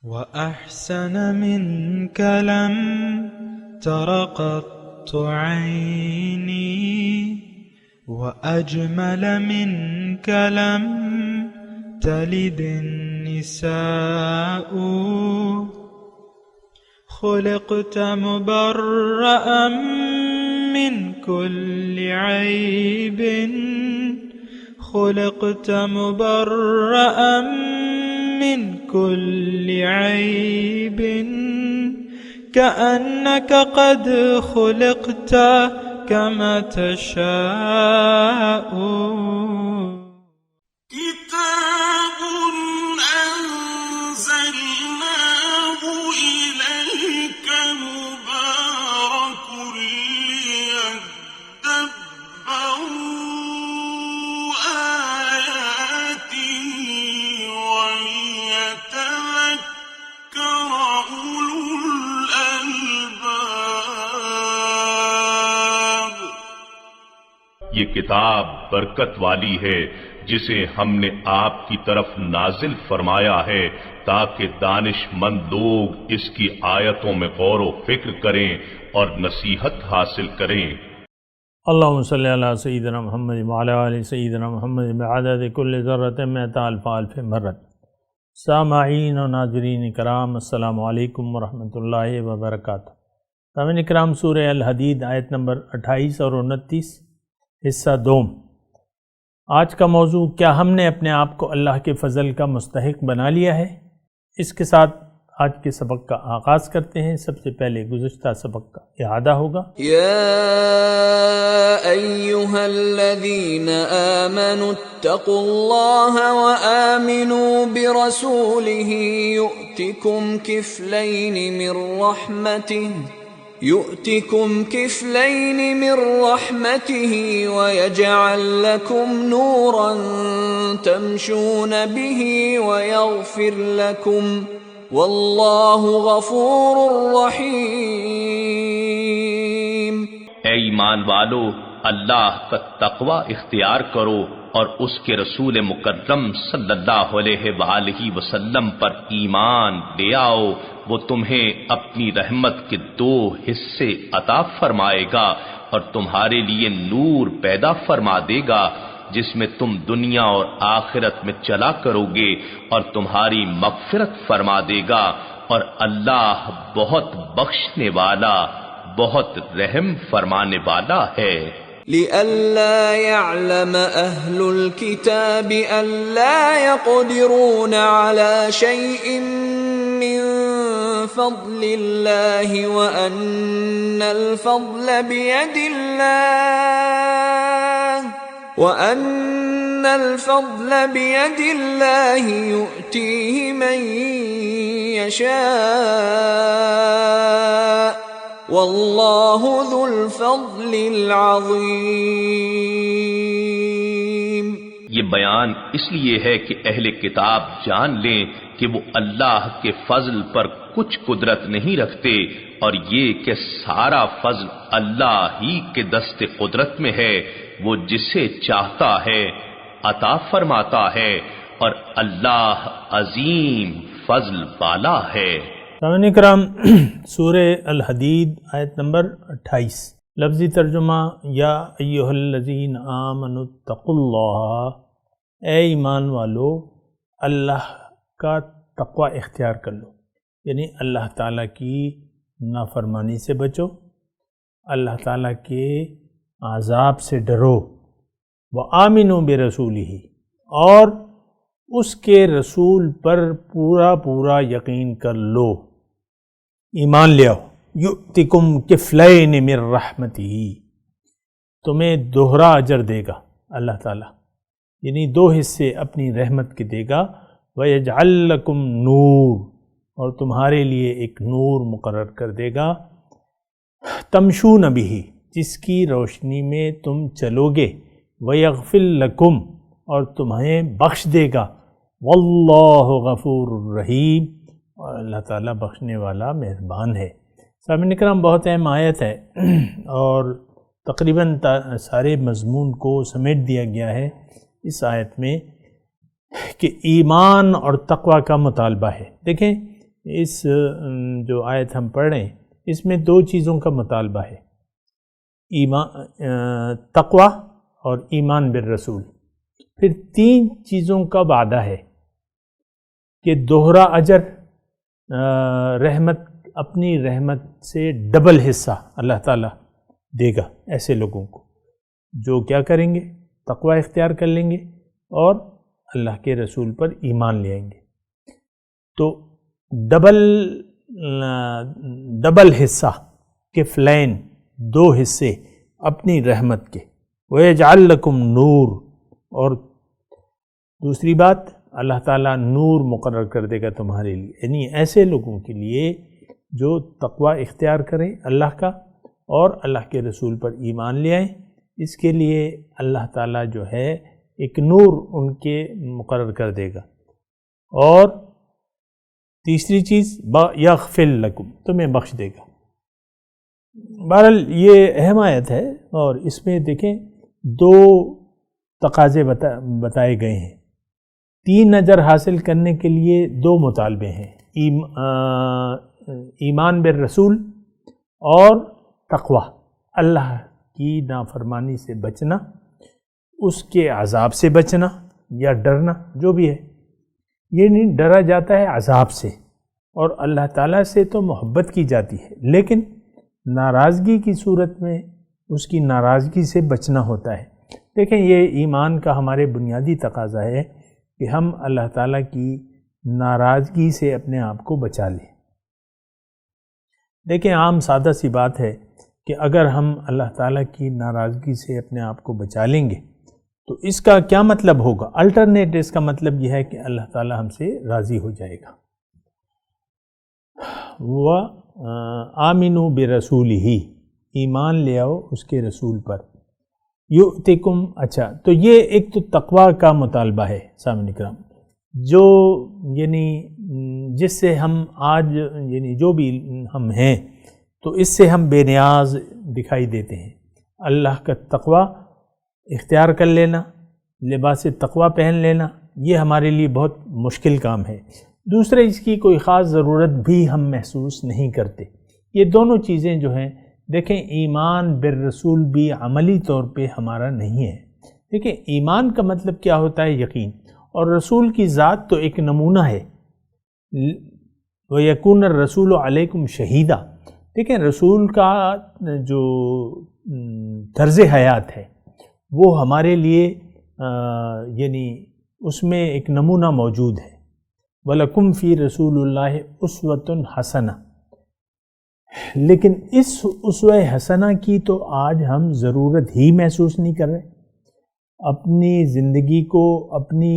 وأحسن منك لم تر قط عيني وأجمل منك لم تلد النساء خلقت مبرأ من كل عيب خلقت مبرأ من كل عيب كأنك قد خلقت كما تشاء كتاب أنزلناه إليك مبارك ليدبروا آياته وليتذكر أولو الألباب۔ یہ کتاب برکت والی ہے جسے ہم نے آپ کی طرف نازل فرمایا ہے تاکہ دانش مند لوگ اس کی آیتوں میں غور و فکر کریں اور نصیحت حاصل کریں۔ اللہم صلی علی سیدنا محمد وعلی آل سیدنا محمد بعدد کل ذرۃ مئۃ الف الف مرۃ۔ سامعین و ناظرین کرام، السلام علیکم ورحمۃ اللہ وبرکاتہ۔ سامعین کرام، سورہ الحدید آیت نمبر 28 اور 29، حصہ دوم۔ آج کا موضوع، کیا ہم نے اپنے آپ کو اللہ کے فضل کا مستحق بنا لیا ہے؟ اس کے ساتھ آج کے سبق کا آغاز کرتے ہیں۔ سب سے پہلے گزشتہ سبق کا اعادہ ہوگا۔ یا ایھا الذین آمنوا اتقوا اللہ وآمنوا برسولہ یؤتکم کفلین من رحمته ویجعل لکم نورا تمشون به ویغفر لکم واللہ غفور رحیم۔ اے ایمان والو، اللہ کا تقوی اختیار کرو اور اس کے رسول مکرم صلی اللہ علیہ وآلہ وسلم پر ایمان لے آؤ، وہ تمہیں اپنی رحمت کے 2 حصے عطا فرمائے گا اور تمہارے لیے نور پیدا فرما دے گا جس میں تم دنیا اور آخرت میں چلا کرو گے، اور تمہاری مغفرت فرما دے گا، اور اللہ بہت بخشنے والا، بہت رحم فرمانے والا ہے۔ لئلا يعلم أهل الكتاب ألا يقدرون على شيء من فضل الله وأن الفضل بيد الله يؤتيه من يشاء واللہ ذو الفضل العظیم۔ یہ بیان اس لیے ہے کہ اہل کتاب جان لیں کہ وہ اللہ کے فضل پر کچھ قدرت نہیں رکھتے، اور یہ کہ سارا فضل اللہ ہی کے دست قدرت میں ہے، وہ جسے چاہتا ہے عطا فرماتا ہے، اور اللہ عظیم فضل والا ہے۔ سامعین کرام، سورہ الحدید آیت نمبر 28، لفظی ترجمہ، یا ایھا الذین آمنوا اتقوا اللہ، اے ایمان والو اللہ کا تقوی اختیار کر لو، یعنی اللہ تعالیٰ کی نافرمانی سے بچو، اللہ تعالیٰ کے عذاب سے ڈرو، وآمنوا برسولہ، اور اس کے رسول پر پورا یقین کر لو، ایمان لے آؤ۔ یؤتکم کفلین من رحمتہ، تمہیں دوہرا اجر دے گا اللہ تعالیٰ، یعنی 2 حصے اپنی رحمت کے دے گا، ویجعل لکم نور، اور تمہارے لیے ایک نور مقرر کر دے گا، تمشون بہ، جس کی روشنی میں تم چلو گے، ویغفر لکم، اور تمہیں بخش دے گا، واللہ غفور الرحیم، اور اللہ تعالیٰ بخشنے والا مہربان ہے۔ سامعین کرام، بہت اہم آیت ہے اور تقریباً سارے مضمون کو سمیٹ دیا گیا ہے اس آیت میں کہ ایمان اور تقوی کا مطالبہ ہے۔ دیکھیں، اس جو آیت ہم پڑھ رہے ہیں اس میں دو چیزوں کا مطالبہ ہے، تقوی اور ایمان بالرسول، پھر تین چیزوں کا وعدہ ہے کہ دوہرا اجر، رحمت، اپنی رحمت سے ڈبل حصہ اللہ تعالیٰ دے گا ایسے لوگوں کو جو کیا کریں گے، تقوی اختیار کر لیں گے اور اللہ کے رسول پر ایمان لے آئیں گے۔ تو ڈبل حصہ، کفلین، دو حصے اپنی رحمت کے، وَيَجْعَلْ لَكُمْ نور، اور دوسری بات اللہ تعالیٰ نور مقرر کر دے گا تمہارے لیے، یعنی ایسے لوگوں کے لیے جو تقوی اختیار کریں اللہ کا اور اللہ کے رسول پر ایمان لے آئیں، اس کے لیے اللہ تعالیٰ جو ہے ایک نور ان کے مقرر کر دے گا۔ اور تیسری چیز یغفر لکم، تمہیں بخش دے گا۔ بہرحال یہ اہم آیت ہے اور اس میں دیکھیں دو تقاضے بتائے گئے ہیں، تین اجر حاصل کرنے کے لیے دو مطالبے ہیں، ایمان بالرسول اور تقوی، اللہ کی نافرمانی سے بچنا، اس کے عذاب سے بچنا یا ڈرنا، جو بھی ہے، یہ نہیں ڈرا جاتا ہے عذاب سے، اور اللہ تعالیٰ سے تو محبت کی جاتی ہے، لیکن ناراضگی کی صورت میں اس کی ناراضگی سے بچنا ہوتا ہے۔ دیکھیں یہ ایمان کا ہمارے بنیادی تقاضا ہے کہ ہم اللہ تعالیٰ کی ناراضگی سے اپنے آپ کو بچا لیں۔ دیکھیں عام سادہ سی بات ہے کہ اگر ہم اللہ تعالیٰ کی ناراضگی سے اپنے آپ کو بچا لیں گے تو اس کا کیا مطلب ہوگا؟ الٹرنیٹ اس کا مطلب یہ ہے کہ اللہ تعالیٰ ہم سے راضی ہو جائے گا۔ آمنوا برسولہ، ایمان لے آؤ اس کے رسول پر، یؤتکم، اچھا تو یہ ایک تو تقوی کا مطالبہ ہے سامعین کرام، جو یعنی جس سے ہم آج یعنی جو بھی ہم ہیں تو اس سے ہم بے نیاز دکھائی دیتے ہیں۔ اللہ کا تقوی اختیار کر لینا، لباس تقوی پہن لینا، یہ ہمارے لیے بہت مشکل کام ہے۔ دوسرے اس کی کوئی خاص ضرورت بھی ہم محسوس نہیں کرتے۔ یہ دونوں چیزیں جو ہیں، دیکھیں ایمان بالرسول بھی عملی طور پہ ہمارا نہیں ہے۔ دیکھیں ایمان کا مطلب کیا ہوتا ہے؟ یقین، اور رسول کی ذات تو ایک نمونہ ہے، وَيَكُونَ الرَّسُولُ عَلَيْكُمْ شَهِيدًا۔ دیکھیں رسول کا جو طرز حیات ہے وہ ہمارے لیے یعنی اس میں ایک نمونہ موجود ہے، وَلَكُمْ فِي رَسُولِ اللَّهِ أُسْوَةٌ حَسَنَةٌ۔ لیکن اس اسوہ حسنہ کی تو آج ہم ضرورت ہی محسوس نہیں کر رہے، اپنی زندگی کو اپنی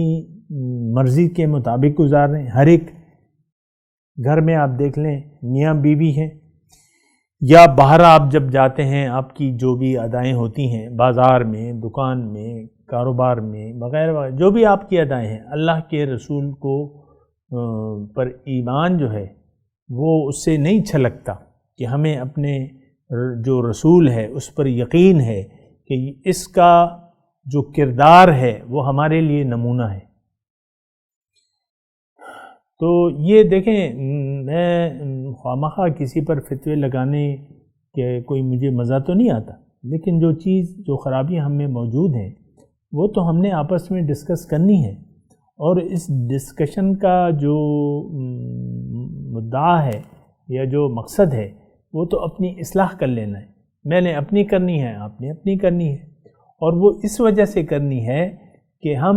مرضی کے مطابق گزار رہے ہیں۔ ہر ایک گھر میں آپ دیکھ لیں میاں بیوی ہیں، یا باہر آپ جب جاتے ہیں آپ کی جو بھی ادائیں ہوتی ہیں، بازار میں، دکان میں، کاروبار میں، وغیرہ وغیرہ، جو بھی آپ کی ادائیں ہیں، اللہ کے رسول کو پر ایمان جو ہے وہ اس سے نہیں چھلکتا کہ ہمیں اپنے جو رسول ہے اس پر یقین ہے کہ اس کا جو کردار ہے وہ ہمارے لیے نمونہ ہے۔ تو یہ دیکھیں میں خوامخواہ کسی پر فتوے لگانے کے کوئی مجھے مزہ تو نہیں آتا، لیکن جو خرابیاں ہم میں موجود ہیں وہ تو ہم نے آپس میں ڈسکس کرنی ہے، اور اس ڈسکشن کا جو مدعا ہے یا جو مقصد ہے وہ تو اپنی اصلاح کر لینا ہے۔ میں نے اپنی کرنی ہے، آپ نے اپنی کرنی ہے، اور وہ اس وجہ سے کرنی ہے کہ ہم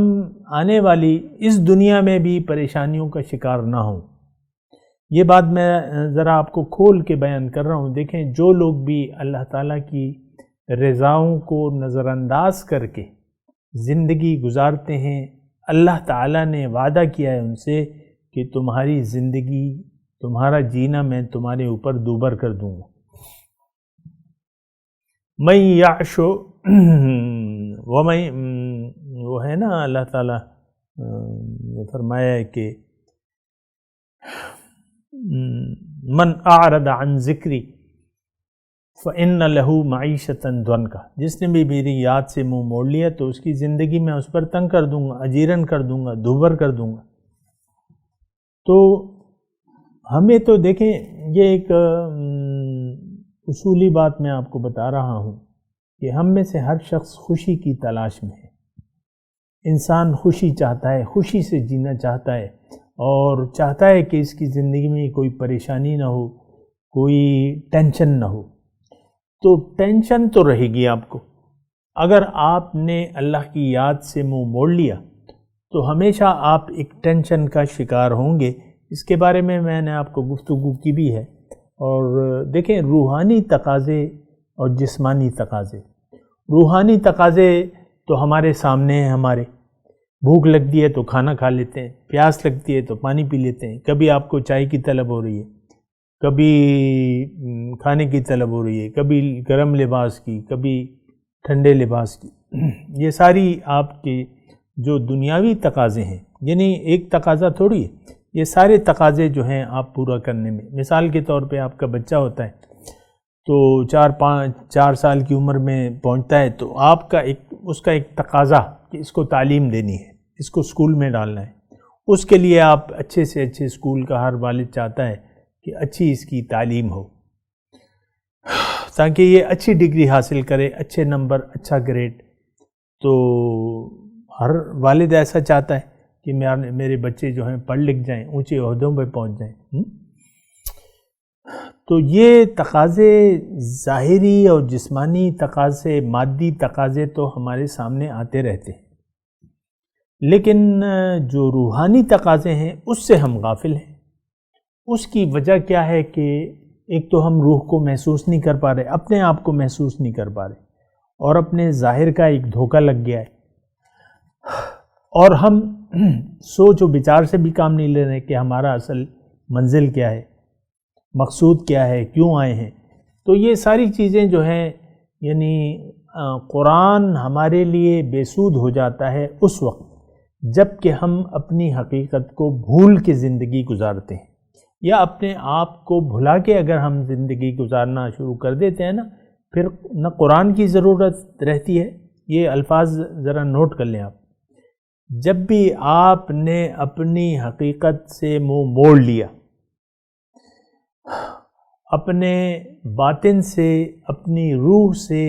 آنے والی اس دنیا میں بھی پریشانیوں کا شکار نہ ہوں۔ یہ بات میں ذرا آپ کو کھول کے بیان کر رہا ہوں۔ دیکھیں جو لوگ بھی اللہ تعالیٰ کی رضاؤں کو نظر انداز کر کے زندگی گزارتے ہیں، اللہ تعالیٰ نے وعدہ کیا ہے ان سے کہ تمہاری زندگی، تمہارا جینا میں تمہارے اوپر دوبر کر دوں گا۔ میں یعشو وہ ہے نا اللہ تعالیٰ نے فرمایا ہے کہ من اعرض عن ذکری فإن له معیشۃ ضنکا، جس نے بھی میری یاد سے منہ موڑ لیا تو اس کی زندگی میں اس پر تنگ کر دوں گا، اجیرن کر دوں گا، دوبر کر دوں گا۔ تو ہمیں تو دیکھیں یہ ایک اصولی بات میں آپ کو بتا رہا ہوں کہ ہم میں سے ہر شخص خوشی کی تلاش میں ہے. انسان خوشی چاہتا ہے، خوشی سے جینا چاہتا ہے، اور چاہتا ہے کہ اس کی زندگی میں کوئی پریشانی نہ ہو، کوئی ٹینشن نہ ہو. تو ٹینشن تو رہے گی آپ کو. اگر آپ نے اللہ کی یاد سے منہ موڑ لیا تو ہمیشہ آپ ایک ٹینشن کا شکار ہوں گے. اس کے بارے میں نے آپ کو گفتگو کی بھی ہے. اور دیکھیں روحانی تقاضے اور جسمانی تقاضے. روحانی تقاضے تو ہمارے سامنے ہیں. ہمارے بھوک لگتی ہے تو کھانا کھا لیتے ہیں، پیاس لگتی ہے تو پانی پی لیتے ہیں. کبھی آپ کو چائے کی طلب ہو رہی ہے، کبھی کھانے کی طلب ہو رہی ہے، کبھی گرم لباس کی، کبھی ٹھنڈے لباس کی. یہ ساری آپ کے جو دنیاوی تقاضے ہیں، یعنی ایک تقاضا تھوڑی ہے، یہ سارے تقاضے جو ہیں آپ پورا کرنے میں. مثال کے طور پہ آپ کا بچہ ہوتا ہے تو 4 سال کی عمر میں پہنچتا ہے تو آپ کا اس کا ایک تقاضا کہ اس کو تعلیم دینی ہے، اس کو اسکول میں ڈالنا ہے. اس کے لیے آپ اچھے سے اچھے اسکول کا ہر والد چاہتا ہے کہ اچھی اس کی تعلیم ہو تاکہ یہ اچھی ڈگری حاصل کرے، اچھے نمبر، اچھا گریڈ. تو ہر والد ایسا چاہتا ہے کہ میرے بچے جو ہیں پڑھ لکھ جائیں، اونچے عہدوں پہ پہنچ جائیں. تو یہ تقاضے ظاہری اور جسمانی تقاضے، مادی تقاضے تو ہمارے سامنے آتے رہتے ہیں، لیکن جو روحانی تقاضے ہیں اس سے ہم غافل ہیں. اس کی وجہ کیا ہے کہ ایک تو ہم روح کو محسوس نہیں کر پا رہے، اپنے آپ کو محسوس نہیں کر پا رہے، اور اپنے ظاہر کا ایک دھوکہ لگ گیا ہے، اور ہم سوچ و بچار سے بھی کام نہیں لے رہے کہ ہمارا اصل منزل کیا ہے، مقصود کیا ہے، کیوں آئے ہیں. تو یہ ساری چیزیں جو ہیں، یعنی قرآن ہمارے لیے بے سود ہو جاتا ہے اس وقت جب کہ ہم اپنی حقیقت کو بھول کے زندگی گزارتے ہیں، یا اپنے آپ کو بھلا کے اگر ہم زندگی گزارنا شروع کر دیتے ہیں نا، پھر نہ قرآن کی ضرورت رہتی ہے. یہ الفاظ ذرا نوٹ کر لیں آپ. جب بھی آپ نے اپنی حقیقت سے منہ موڑ لیا، اپنے باطن سے، اپنی روح سے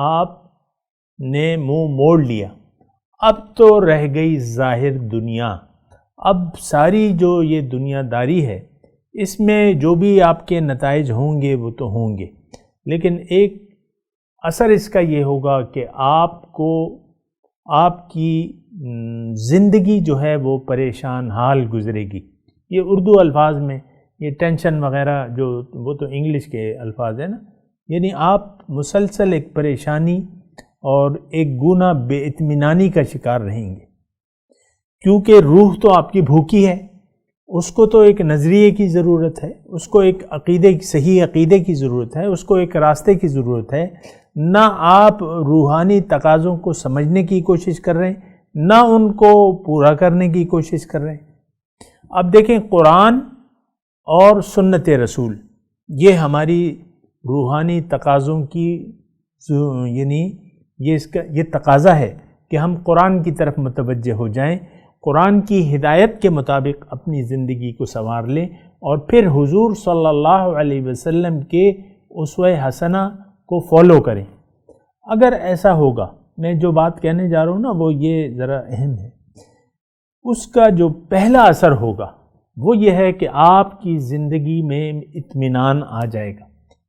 آپ نے منہ موڑ لیا، اب تو رہ گئی ظاہر دنیا. اب ساری جو یہ دنیا داری ہے، اس میں جو بھی آپ کے نتائج ہوں گے وہ تو ہوں گے، لیکن ایک اثر اس کا یہ ہوگا کہ آپ کی زندگی جو ہے وہ پریشان حال گزرے گی. یہ اردو الفاظ میں یہ ٹینشن وغیرہ جو وہ تو انگلش کے الفاظ ہیں نا، یعنی آپ مسلسل ایک پریشانی اور ایک گنا بے اطمینانی کا شکار رہیں گے، کیونکہ روح تو آپ کی بھوکی ہے. اس کو تو ایک نظریے کی ضرورت ہے، اس کو ایک صحیح عقیدے کی ضرورت ہے، اس کو ایک راستے کی ضرورت ہے. نہ آپ روحانی تقاضوں کو سمجھنے کی کوشش کر رہے ہیں، نہ ان کو پورا کرنے کی کوشش کر رہے ہیں. اب دیکھیں قرآن اور سنت رسول، یہ ہماری روحانی تقاضوں کی یعنی یہ تقاضا ہے کہ ہم قرآن کی طرف متوجہ ہو جائیں، قرآن کی ہدایت کے مطابق اپنی زندگی کو سنوار لیں، اور پھر حضور صلی اللہ علیہ وسلم کے اسوہ حسنہ کو فالو کریں. اگر ایسا ہوگا، میں جو بات کہنے جا رہا ہوں نا وہ یہ ذرا اہم ہے، اس کا جو پہلا اثر ہوگا وہ یہ ہے کہ آپ کی زندگی میں اطمینان آ جائے گا،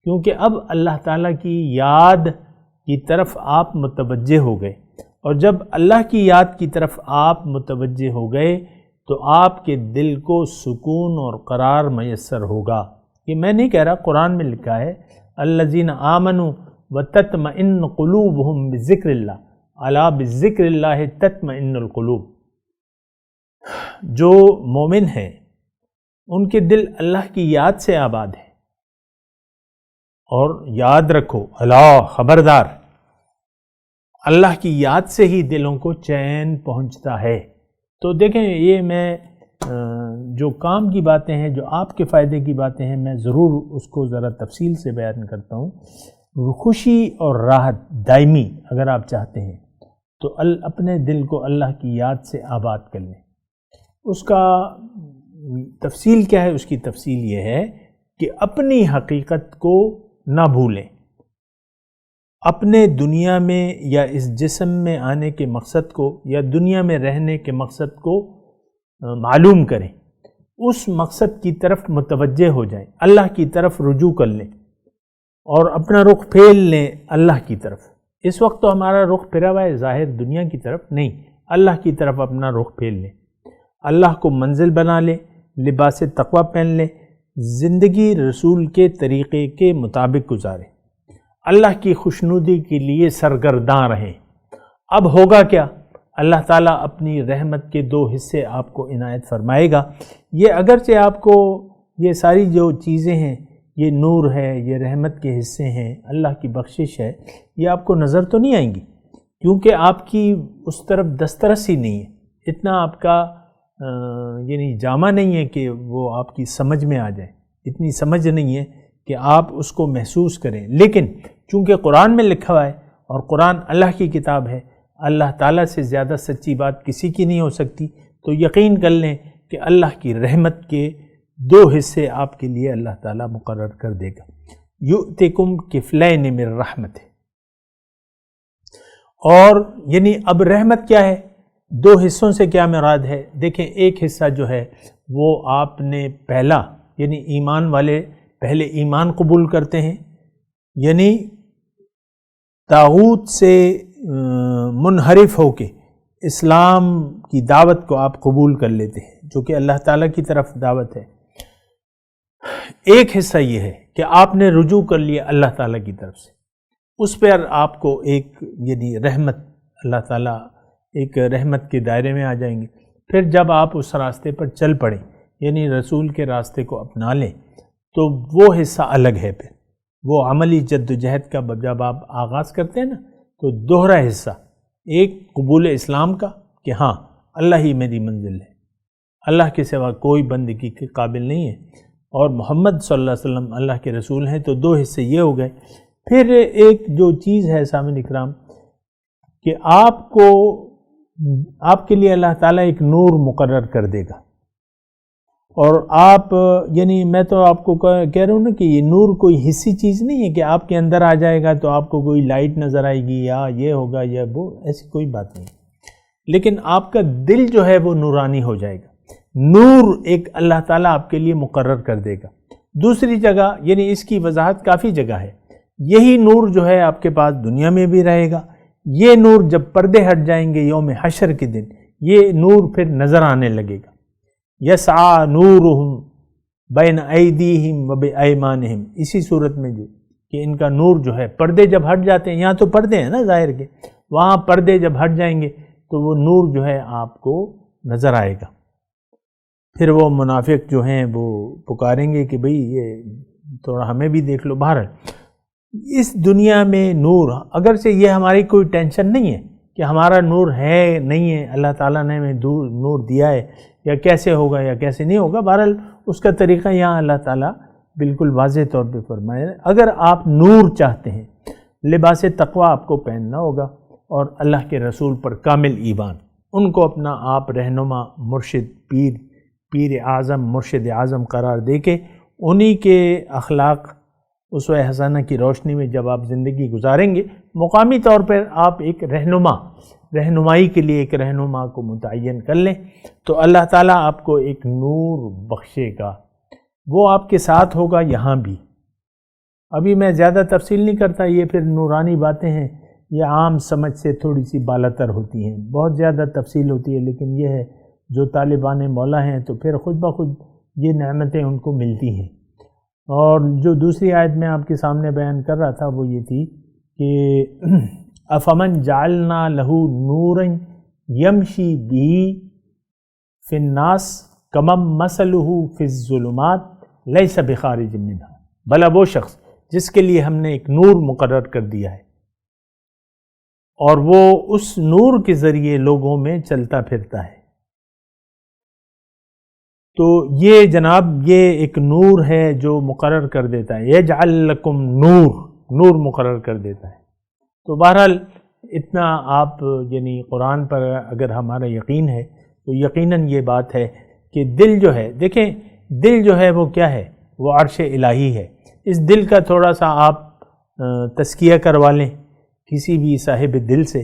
کیونکہ اب اللہ تعالیٰ کی یاد کی طرف آپ متوجہ ہو گئے. اور جب اللہ کی یاد کی طرف آپ متوجہ ہو گئے تو آپ کے دل کو سکون اور قرار میسر ہوگا. یہ میں نہیں کہہ رہا، قرآن میں لکھا ہے الذین آمنوا وتطمئن قلوبہم بذکر اللہ الا بذکر اللہ تطمئن القلوب. جو مومن ہیں ان کے دل اللہ کی یاد سے آباد ہیں. اور یاد رکھو، الا خبردار، اللہ کی یاد سے ہی دلوں کو چین پہنچتا ہے. تو دیکھیں یہ میں جو کام کی باتیں ہیں، جو آپ کے فائدے کی باتیں ہیں، میں ضرور اس کو ذرا تفصیل سے بیان کرتا ہوں. خوشی اور راحت دائمی اگر آپ چاہتے ہیں تو اپنے دل کو اللہ کی یاد سے آباد کر لیں. اس کا تفصیل کیا ہے؟ اس کی تفصیل یہ ہے کہ اپنی حقیقت کو نہ بھولیں، اپنے دنیا میں یا اس جسم میں آنے کے مقصد کو یا دنیا میں رہنے کے مقصد کو معلوم کریں، اس مقصد کی طرف متوجہ ہو جائیں، اللہ کی طرف رجوع کر لیں اور اپنا رخ پھیر لیں اللہ کی طرف۔ اس وقت تو ہمارا رخ پھرا ہوا ہے ظاہر دنیا کی طرف، نہیں، اللہ کی طرف اپنا رخ پھیر لیں، اللہ کو منزل بنا لیں، لباس تقوی پہن لیں، زندگی رسول کے طریقے کے مطابق گزاریں، اللہ کی خوشنودی کے لیے سرگرداں رہیں۔ اب ہوگا کیا؟ اللہ تعالیٰ اپنی رحمت کے 2 حصے آپ کو عنایت فرمائے گا۔ یہ اگرچہ آپ کو یہ ساری جو چیزیں ہیں، یہ نور ہے، یہ رحمت کے حصے ہیں، اللہ کی بخشش ہے، یہ آپ کو نظر تو نہیں آئیں گی کیونکہ آپ کی اس طرف دسترس ہی نہیں ہے، اتنا آپ کا یعنی جامع نہیں ہے کہ وہ آپ کی سمجھ میں آ جائے، اتنی سمجھ نہیں ہے کہ آپ اس کو محسوس کریں۔ لیکن چونکہ قرآن میں لکھا ہوا ہے اور قرآن اللہ کی کتاب ہے، اللہ تعالیٰ سے زیادہ سچی بات کسی کی نہیں ہو سکتی، تو یقین کر لیں کہ اللہ کی رحمت کے 2 حصے آپ کے لیے اللہ تعالیٰ مقرر کر دے گا۔ یؤتکم کفلین من رحمت، اور یعنی اب رحمت کیا ہے؟ 2 حصوں سے کیا مراد ہے؟ دیکھیں، ایک حصہ جو ہے وہ آپ نے پہلا یعنی ایمان والے پہلے ایمان قبول کرتے ہیں، یعنی طاغوت سے منحرف ہو کے اسلام کی دعوت کو آپ قبول کر لیتے ہیں جو کہ اللہ تعالیٰ کی طرف دعوت ہے۔ ایک حصہ یہ ہے کہ آپ نے رجوع کر لیا اللہ تعالیٰ کی طرف سے، اس پر آپ کو ایک یعنی رحمت، اللہ تعالیٰ ایک رحمت کے دائرے میں آ جائیں گے۔ پھر جب آپ اس راستے پر چل پڑیں یعنی رسول کے راستے کو اپنا لیں تو وہ حصہ الگ ہے، پھر وہ عملی جد و جہد کا جب آپ آغاز کرتے ہیں نا تو دوہرا حصہ، ایک قبول اسلام کا کہ ہاں اللہ ہی میری منزل ہے، اللہ کے سوا کوئی بندگی کے قابل نہیں ہے، اور محمد صلی اللہ علیہ وسلم اللہ کے رسول ہیں، تو 2 حصے یہ ہو گئے۔ پھر ایک جو چیز ہے سامعین اکرام کہ آپ کے لیے اللہ تعالیٰ ایک نور مقرر کر دے گا، اور آپ یعنی میں تو آپ کو کہہ رہا ہوں نا کہ یہ نور کوئی حصی چیز نہیں ہے کہ آپ کے اندر آ جائے گا تو آپ کو کوئی لائٹ نظر آئے گی یا یہ ہوگا یا وہ، ایسی کوئی بات نہیں، لیکن آپ کا دل جو ہے وہ نورانی ہو جائے گا۔ نور ایک اللہ تعالیٰ آپ کے لیے مقرر کر دے گا۔ دوسری جگہ یعنی اس کی وضاحت کافی جگہ ہے، یہی نور جو ہے آپ کے پاس دنیا میں بھی رہے گا، یہ نور جب پردے ہٹ جائیں گے یوم حشر کے دن، یہ نور پھر نظر آنے لگے گا۔ یسعی نورہم بین ایدیہم و بایمانہم، اسی صورت میں جو کہ ان کا نور جو ہے، پردے جب ہٹ جاتے ہیں، یہاں تو پردے ہیں نا ظاہر کے، وہاں پردے جب ہٹ جائیں گے تو وہ نور جو ہے آپ کو نظر آئے گا۔ پھر وہ منافق جو ہیں وہ پکاریں گے کہ بھئی یہ تھوڑا ہمیں بھی دیکھ لو۔ بہرحال اس دنیا میں نور، اگرچہ یہ ہماری کوئی ٹینشن نہیں ہے کہ ہمارا نور ہے نہیں ہے، اللہ تعالیٰ نے ہمیں نور دیا ہے یا کیسے ہوگا یا کیسے نہیں ہوگا، بہرحال اس کا طریقہ یہاں اللہ تعالیٰ بالکل واضح طور پہ فرمائے۔ اگر آپ نور چاہتے ہیں، لباس تقوی آپ کو پہننا ہوگا اور اللہ کے رسول پر کامل ایمان، ان کو اپنا آپ رہنما، مرشد، پیر اعظم، مرشد اعظم قرار دے کے انہی کے اخلاق اسوہ حسنہ کی روشنی میں جب آپ زندگی گزاریں گے، مقامی طور پر آپ ایک رہنمائی کے لیے ایک رہنما کو متعین کر لیں تو اللہ تعالیٰ آپ کو ایک نور بخشے گا، وہ آپ کے ساتھ ہوگا یہاں بھی۔ ابھی میں زیادہ تفصیل نہیں کرتا، یہ پھر نورانی باتیں ہیں، یہ عام سمجھ سے تھوڑی سی بالاتر ہوتی ہیں، بہت زیادہ تفصیل ہوتی ہے، لیکن یہ ہے جو طالبان مولا ہیں تو پھر خود بخود یہ نعمتیں ان کو ملتی ہیں۔ اور جو دوسری آیت میں آپ کے سامنے بیان کر رہا تھا وہ یہ تھی کہ افمن جعلنا لہو نورا یمشی بہ فی الناس کمن مثلہ فی الظلمات لیس بخارج منہا، بھلا وہ شخص جس کے لیے ہم نے ایک نور مقرر کر دیا ہے اور وہ اس نور کے ذریعے لوگوں میں چلتا پھرتا ہے، تو یہ جناب یہ ایک نور ہے جو مقرر کر دیتا ہے، یجعل لکم نور مقرر کر دیتا ہے۔ تو بہرحال اتنا آپ یعنی قرآن پر اگر ہمارا یقین ہے تو یقیناً یہ بات ہے کہ دل جو ہے، دیکھیں دل جو ہے وہ کیا ہے، وہ عرش الہی ہے. اس دل کا تھوڑا سا آپ تزکیہ کروا لیں کسی بھی صاحب دل سے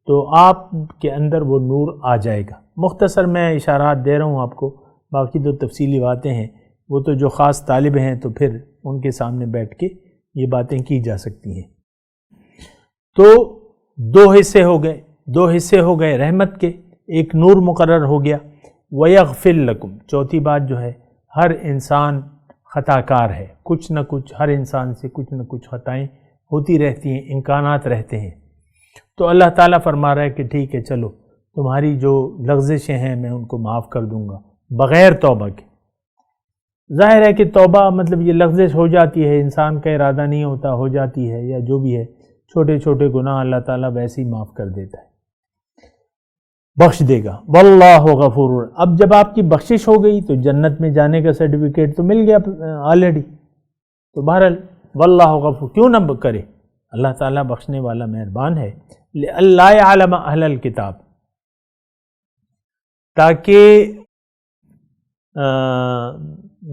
تو آپ کے اندر وہ نور آ جائے گا. مختصر میں اشارات دے رہا ہوں آپ کو، باقی تو تفصیلی باتیں ہیں، وہ تو جو خاص طالب ہیں تو پھر ان کے سامنے بیٹھ کے یہ باتیں کی جا سکتی ہیں. تو دو حصے ہو گئے رحمت کے، ایک نور مقرر ہو گیا. وَيَغْفِرْ لَكُمْ، چوتھی بات جو ہے، ہر انسان خطا کار ہے، کچھ نہ کچھ ہر انسان سے کچھ نہ کچھ خطائیں ہوتی رہتی ہیں، امکانات رہتے ہیں. تو اللہ تعالیٰ فرما رہا ہے کہ ٹھیک ہے چلو تمہاری جو لغزشیں ہیں میں ان کو معاف کر دوں گا بغیر توبہ کے. ظاہر ہے کہ توبہ مطلب یہ لغزش ہو جاتی ہے، انسان کا ارادہ نہیں ہوتا، ہو جاتی ہے، یا جو بھی ہے چھوٹے چھوٹے گناہ اللہ تعالیٰ ویسے ہی معاف کر دیتا ہے، بخش دے گا. واللہ غفور. اب جب آپ کی بخشش ہو گئی تو جنت میں جانے کا سرٹیفکیٹ تو مل گیا آلریڈی. تو بہرحال واللہ غفور کیوں نہ کرے، اللہ تعالیٰ بخشنے والا مہربان ہے. لئلا یعلم اہل الکتاب، تاکہ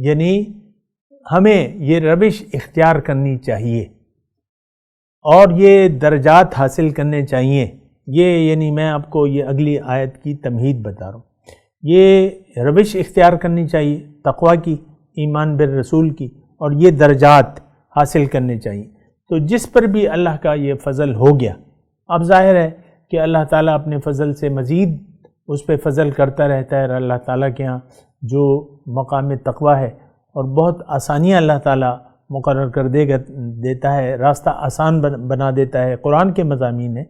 یعنی ہمیں یہ روش اختیار کرنی چاہیے اور یہ درجات حاصل کرنے چاہیے. یہ یعنی میں آپ کو یہ اگلی آیت کی تمہید بتا رہا ہوں، یہ روش اختیار کرنی چاہیے تقویٰ کی، ایمان بالرسول کی، اور یہ درجات حاصل کرنے چاہیے. تو جس پر بھی اللہ کا یہ فضل ہو گیا، اب ظاہر ہے کہ اللہ تعالیٰ اپنے فضل سے مزید اس پہ فضل کرتا رہتا ہے. اللہ تعالیٰ کے ہاں جو مقام تقویٰ ہے اور بہت آسانیاں اللہ تعالیٰ مقرر کر دیتا ہے، راستہ آسان بنا دیتا ہے. قرآن کے مضامین ہیں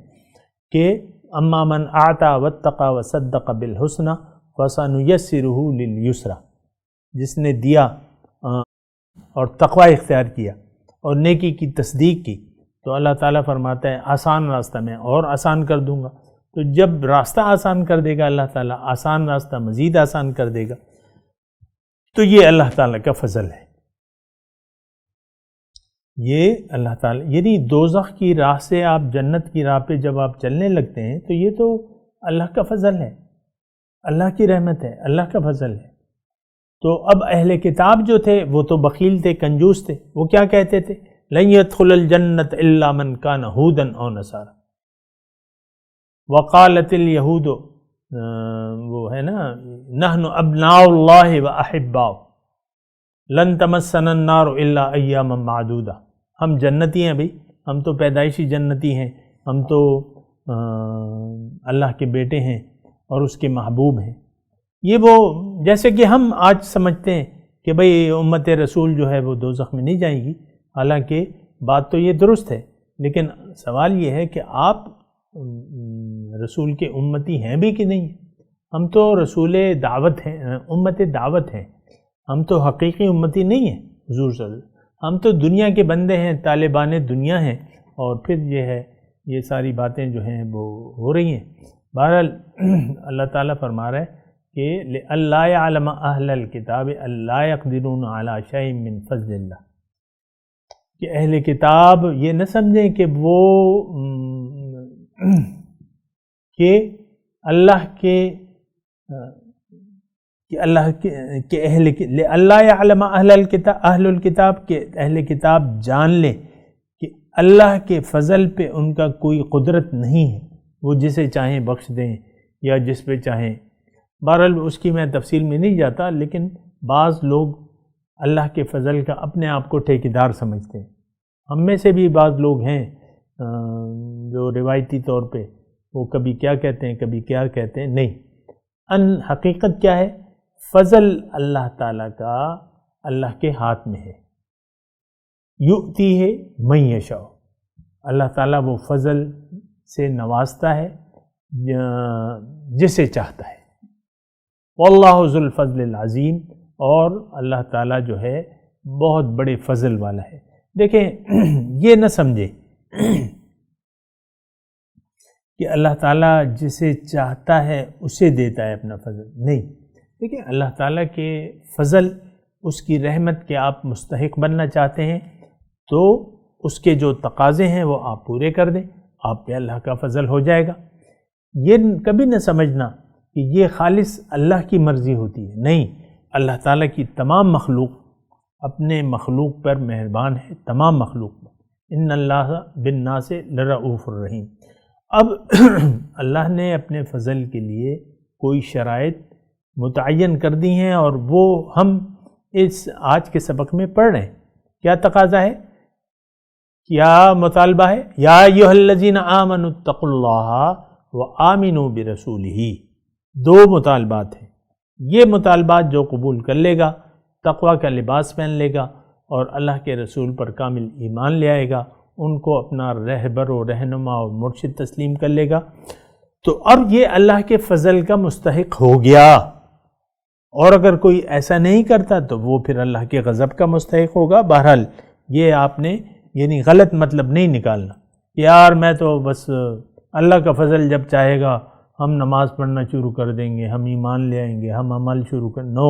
کہ اما من اعطى واتقى وصدق بالحسنى فسنيسره لليسرى، جس نے دیا اور تقوی اختیار کیا اور نیکی کی تصدیق کی تو اللہ تعالیٰ فرماتا ہے آسان راستہ میں اور آسان کر دوں گا. تو جب راستہ آسان کر دے گا اللہ تعالیٰ، آسان راستہ مزید آسان کر دے گا. تو یہ اللہ تعالیٰ کا فضل ہے. یہ اللہ تعالیٰ یعنی دوزخ کی راہ سے آپ جنت کی راہ پہ جب آپ چلنے لگتے ہیں تو یہ تو اللہ کا فضل ہے، اللہ کی رحمت ہے، اللہ کا فضل ہے. تو اب اہل کتاب جو تھے وہ تو بخیل تھے، کنجوس تھے. وہ کیا کہتے تھے؟ لن يدخل الجنت الا من كان هودا او نصارى. وقالت اليهود، وہ ہے نا، نحن ابناء اللہ واحباؤ لن تمسنا النار الا ایاما معدودہ. ہم جنتی ہیں بھئی، ہم تو پیدائشی جنتی ہیں، ہم تو اللہ کے بیٹے ہیں اور اس کے محبوب ہیں. یہ وہ جیسے کہ ہم آج سمجھتے ہیں کہ بھئی امت رسول جو ہے وہ دوزخ میں نہیں جائے گی، حالانکہ بات تو یہ درست ہے، لیکن سوال یہ ہے کہ آپ رسول کے امتی ہیں بھی کہ نہیں. ہم تو رسول دعوت ہیں، امت دعوت ہیں، ہم تو حقیقی امتی نہیں ہیں حضور صلی اللہ علیہ وسلم. ہم تو دنیا کے بندے ہیں، طالبان دنیا ہیں، اور پھر یہ ہے یہ ساری باتیں جو ہیں وہ ہو رہی ہیں. بہرحال اللہ تعالیٰ فرما رہا ہے کہ لَأَلَّا يَعْلَمَ أَهْلَ الْكِتَابِ أَلَّا يَقْدِرُونَ عَلَى شَيْءٍ مِّن فَضْلِ اللَّهِ، کہ اہل کتاب یہ نہ سمجھیں کہ وہ کہ اللہ کے اللہ يعلم اہل الکتاب کہ اہل کتاب جان لیں کہ اللہ کے فضل پہ ان کا کوئی قدرت نہیں ہے، وہ جسے چاہیں بخش دیں یا جس پہ چاہیں. بہرحال اس کی میں تفصیل میں نہیں جاتا، لیکن بعض لوگ اللہ کے فضل کا اپنے آپ کو ٹھیکیدار سمجھتے ہیں. ہم میں سے بھی بعض لوگ ہیں جو روایتی طور پہ وہ کبھی کیا کہتے ہیں کبھی کیا کہتے ہیں. نہیں، ان حقیقت کیا ہے؟ فضل اللہ تعالیٰ کا اللہ کے ہاتھ میں ہے. یؤتی ہے من یشاء، اللہ تعالیٰ وہ فضل سے نوازتا ہے جسے چاہتا ہے. واللہ ذو الفضل العظیم، اور اللہ تعالیٰ جو ہے بہت بڑے فضل والا ہے. دیکھیں یہ نہ سمجھے کہ اللہ تعالیٰ جسے چاہتا ہے اسے دیتا ہے اپنا فضل. نہیں، دیکھیں اللہ تعالیٰ کے فضل، اس کی رحمت کے آپ مستحق بننا چاہتے ہیں تو اس کے جو تقاضے ہیں وہ آپ پورے کر دیں، آپ پہ اللہ کا فضل ہو جائے گا. یہ کبھی نہ سمجھنا کہ یہ خالص اللہ کی مرضی ہوتی ہے، نہیں، اللہ تعالیٰ کی تمام مخلوق اپنے مخلوق پر مہربان ہے، تمام مخلوق پر۔ ان اللہ بالناس لرؤوف الرحیم۔ اب اللہ نے اپنے فضل کے لیے کوئی شرائط متعین کر دی ہیں اور وہ ہم اس آج کے سبق میں پڑھ رہے ہیں۔ کیا تقاضا ہے، کیا مطالبہ ہے؟ یا ایھا الذین آمنوا اتقوا اللہ وآمنوا برسولہ۔ دو مطالبات ہیں۔ یہ مطالبات جو قبول کر لے گا، تقوی کا لباس پہن لے گا اور اللہ کے رسول پر کامل ایمان لے آئے گا، ان کو اپنا رہبر و رہنما اور مرشد تسلیم کر لے گا، تو اب یہ اللہ کے فضل کا مستحق ہو گیا۔ اور اگر کوئی ایسا نہیں کرتا تو وہ پھر اللہ کے غضب کا مستحق ہوگا۔ بہرحال یہ آپ نے یعنی غلط مطلب نہیں نکالنا کہ یار میں تو بس اللہ کا فضل جب چاہے گا ہم نماز پڑھنا شروع کر دیں گے، ہم ایمان لے آئیں گے، ہم عمل شروع کر، نو،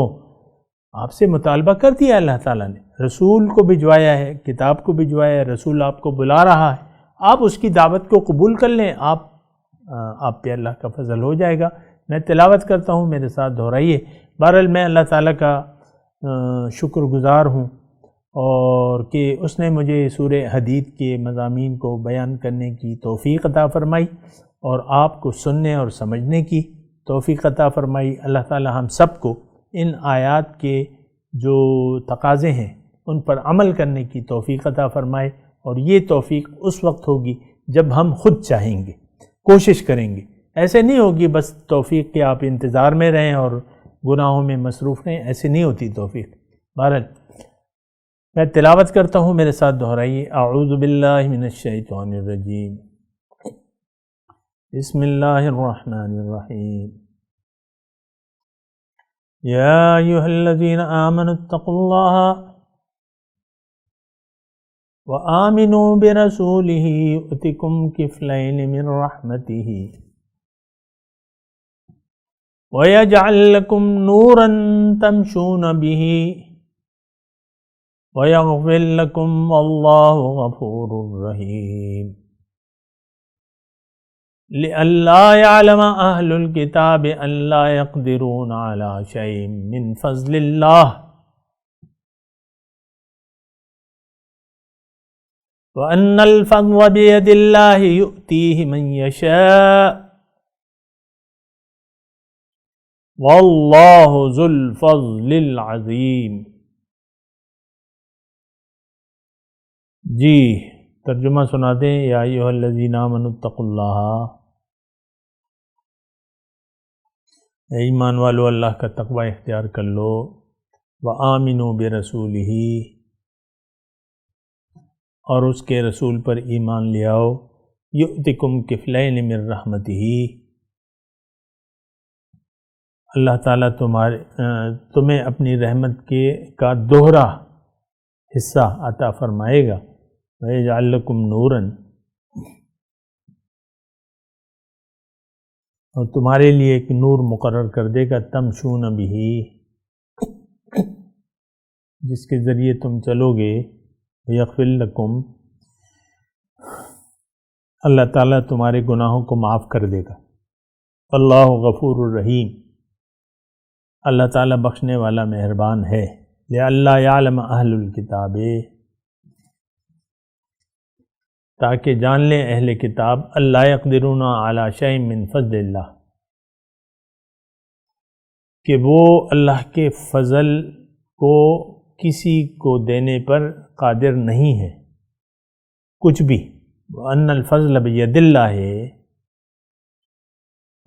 آپ سے مطالبہ کر دیا اللہ تعالیٰ نے، رسول کو بھجوایا ہے، کتاب کو بھجوایا ہے، رسول آپ کو بلا رہا ہے، آپ اس کی دعوت کو قبول کر لیں، آپ پہ اللہ کا فضل ہو جائے گا۔ میں تلاوت کرتا ہوں، میرے ساتھ دہرائیے۔ بہرحال میں اللہ تعالیٰ کا شکر گزار ہوں اور کہ اس نے مجھے سورہ حدید کے مضامین کو بیان کرنے کی توفیق عطا فرمائی اور آپ کو سننے اور سمجھنے کی توفیق عطا فرمائی۔ اللہ تعالیٰ ہم سب کو ان آیات کے جو تقاضے ہیں ان پر عمل کرنے کی توفیق عطا فرمائے، اور یہ توفیق اس وقت ہوگی جب ہم خود چاہیں گے، کوشش کریں گے۔ ایسے نہیں ہوگی بس توفیق کے آپ انتظار میں رہیں اور گناہوں میں مصروف رہیں، ایسے نہیں ہوتی توفیق۔ بہرحال میں تلاوت کرتا ہوں، میرے ساتھ دہرائیے۔ اعوذ باللہ من الشیطان الرجیم، بسم اللہ الرحمن الرحیم۔ یا ایھا الذین آمنوا اتقوا اللہ وآمنوا برسولہ یؤتکم کفلین من رحمتہ وَيَجْعَلْ لَكُمْ نُورًا تَمْشُونَ بِهِ وَيَغْفِرْ لَكُمْ وَاللَّهُ غَفُورٌ رَحِيمٌ لِئَلَّا يَعْلَمَ أَهْلُ الْكِتَابِ أَنْ لَا يَقْدِرُونَ عَلَى شَيْءٍ مِّنْ فَضْلِ اللَّهِ وَأَنَّ الْفَضْلَ بِيَدِ اللَّهِ يُؤْتِيهِ مَن يَشَاءُ واللہ ذو الفضل العظیم۔ جی ترجمہ سنا دیں۔ یا ایھا الذین آمنوا اتقوا اللہ، اے ایمان والو اللہ کا تقوی اختیار کر لو، وآمنوا برسولہ، اور اس کے رسول پر ایمان لے آؤ، یؤتکم کفلین من رحمتہ، اللہ تعالیٰ تمہیں اپنی رحمت کا دوہرا حصہ عطا فرمائے گا، وَيَجْعَلْ لَكُمْ نُورًا، اور تمہارے لیے ایک نور مقرر کر دے گا، تمشون بہ، جس کے ذریعے تم چلو گے، وَيَغْفِرْ لَكُمْ، اللہ تعالیٰ تمہارے گناہوں کو معاف کر دے گا، اللہ غفور الرحیم، اللہ تعالیٰ بخشنے والا مہربان ہے۔ لِأَلَّا يَعْلَمَ أَهْلُ الْكِتَابِ، تاکہ جان لیں اہل کتاب، اللہ يَقْدِرُونَ عَلَى شَيْءٍ مِّن فَضْلِ اللہ، کہ وہ اللہ کے فضل کو کسی کو دینے پر قادر نہیں ہے کچھ بھی۔ وَأَنَّ الْفَضْلَ بِيَدِ اللَّهِ،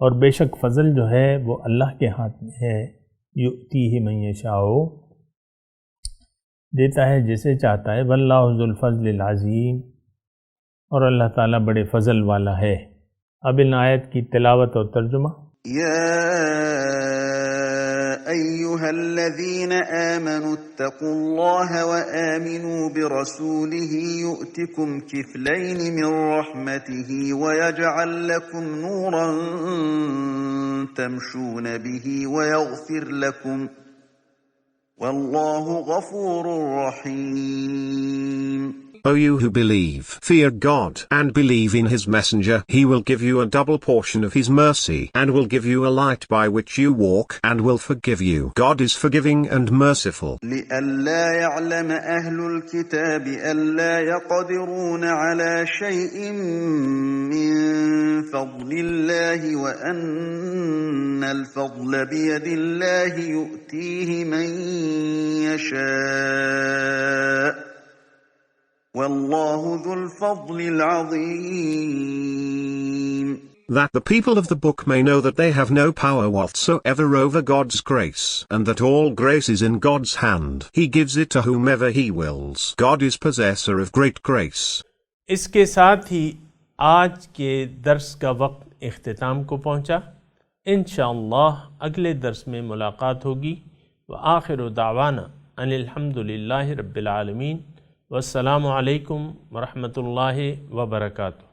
اور بے شک فضل جو ہے وہ اللہ کے ہاتھ میں ہے، یؤتیہ من یشاء، دیتا ہے جسے چاہتا ہے، واللہ ذو الفضل العظیم، اور اللہ تعالیٰ بڑے فضل والا ہے۔ اب ان آیت کی تلاوت اور ترجمہ۔ يا أيها الذين آمنوا اتقوا الله وآمنوا برسوله يؤتكم كفلين من رحمته ويجعل لكم نورا تمشون به ويغفر لكم والله غفور رحيم۔ O you who believe, fear God and believe in his messenger. He will give you a double portion of his mercy and will give you a light by which you walk and will forgive you. God is forgiving and merciful. لئلا يعلم أهل الكتاب ألا يقدرون على شيء من فضل الله وأن الفضل بيد الله يؤتيه من يشاء والله ذو الفضل العظيم. That the people of the book may know that they have no power whatsoever over God's grace, and that all grace is in God's hand. He gives it to whomever he wills. God is possessor of great grace. اس کے ساتھ ہی آج کے درس کا وقت اختتام کو پہنچا. انشاءاللہ اگلے درس میں ملاقات ہوگی. وآخر دعوانا ان الحمدللہ رب العالمین. والسلام علیکم ورحمۃ اللہ وبرکاتہ.